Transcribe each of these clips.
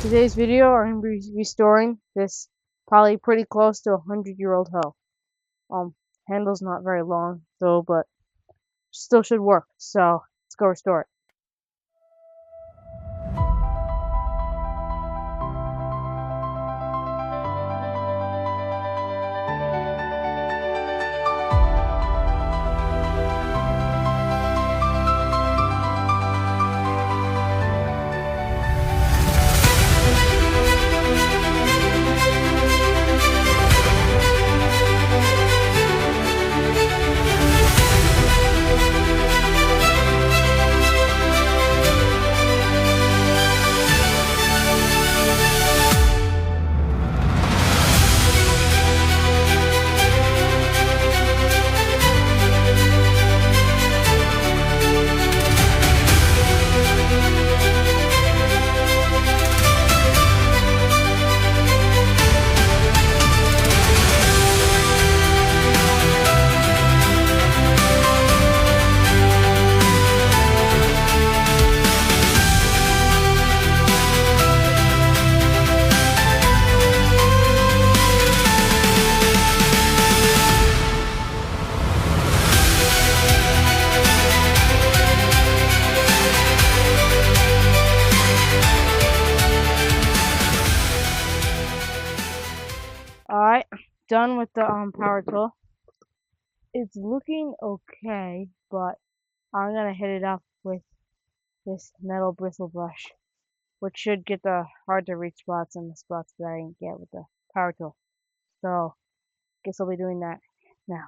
Today's video, I'm restoring this probably pretty close to 100-year-old hoe. Handle's not very long though, but still should work. So let's go restore it. Alright, done with the power tool. It's looking okay, but I'm gonna hit it up with this metal bristle brush, which should get the hard to reach spots and the spots that I didn't get with the power tool. So guess I'll be doing that now.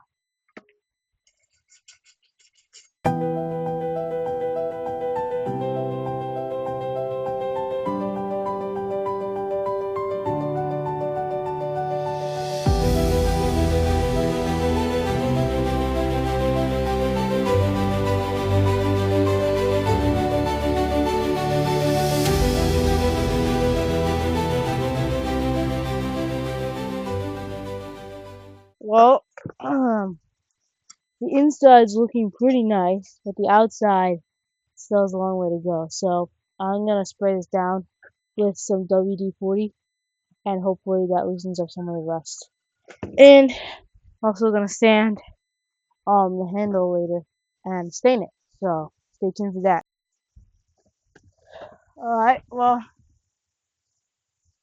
Well, the inside's looking pretty nice, but the outside still has a long way to go. So I'm gonna spray this down with some WD-40, and hopefully that loosens up some of the rust. And also gonna sand the handle later and stain it. So stay tuned for that. Alright, well,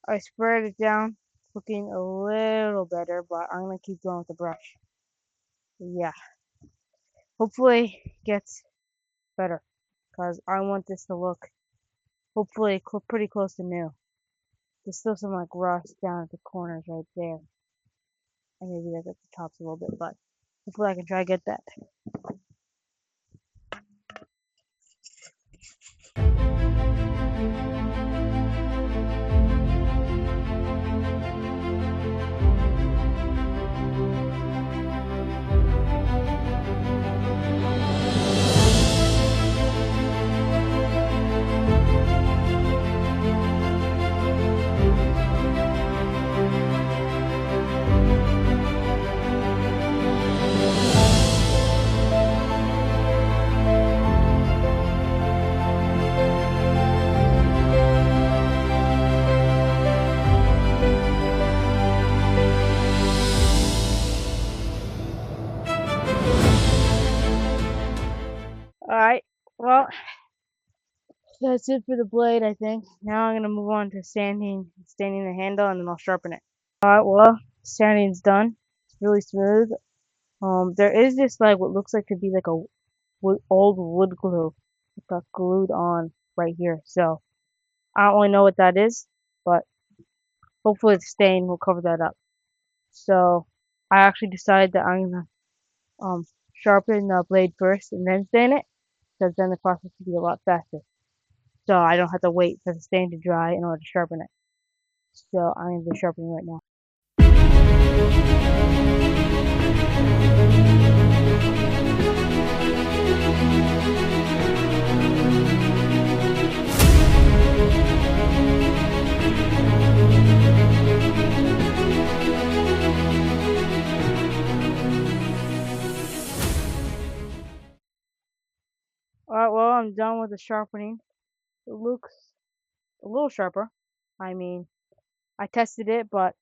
I sprayed it down, looking a little better, but I'm gonna keep going with the brush. Yeah, hopefully it gets better, because I want this to look hopefully pretty close to new. There's still some like rust down at the corners right there, and maybe like at the tops a little bit, but hopefully I can try to get that. Alright, well, that's it for the blade, I think. Now I'm gonna move on to staining the handle, and then I'll sharpen it. Alright, well, sanding's done. It's really smooth. There is this like what looks like to be like a old wood glue that got glued on right here. So I don't really know what that is, but hopefully the stain will cover that up. So I actually decided that I'm gonna sharpen the blade first and then stain it, because then the process will be a lot faster. So I don't have to wait for the stain to dry in order to sharpen it. So I'm gonna be sharpening right now. Alright, well, I'm done with the sharpening. It looks a little sharper. I mean, I tested it, but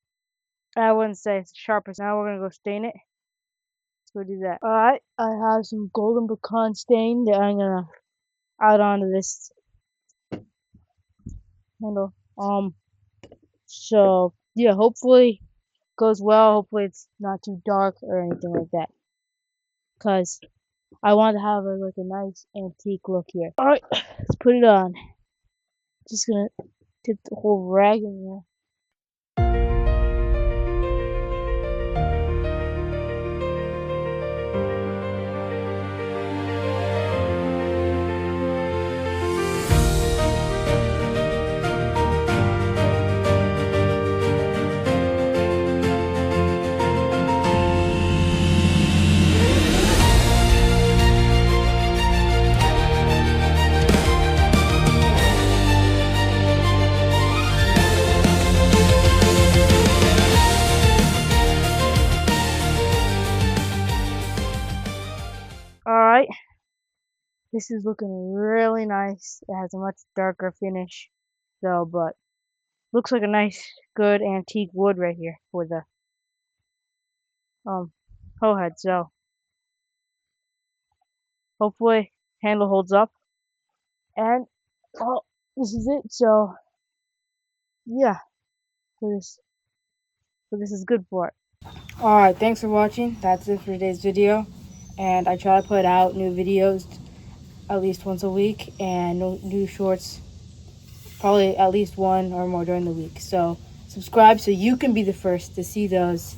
I wouldn't say it's the sharpest. Now we're gonna go stain it. Let's go do that. Alright, I have some golden pecan stain that I'm gonna add onto this handle. So yeah, hopefully goes well. Hopefully it's not too dark or anything like that. Cause I want to have like a nice antique look here. Alright, let's put it on. Just gonna dip the whole rag in there. Alright, this is looking really nice. It has a much darker finish though, but looks like a nice, good antique wood right here for the hoe head. So hopefully handle holds up. And oh, this is it. So yeah, this is good for it. Alright, thanks for watching. That's it for today's video. And I try to put out new videos at least once a week and new shorts probably at least one or more during the week. So subscribe so you can be the first to see those.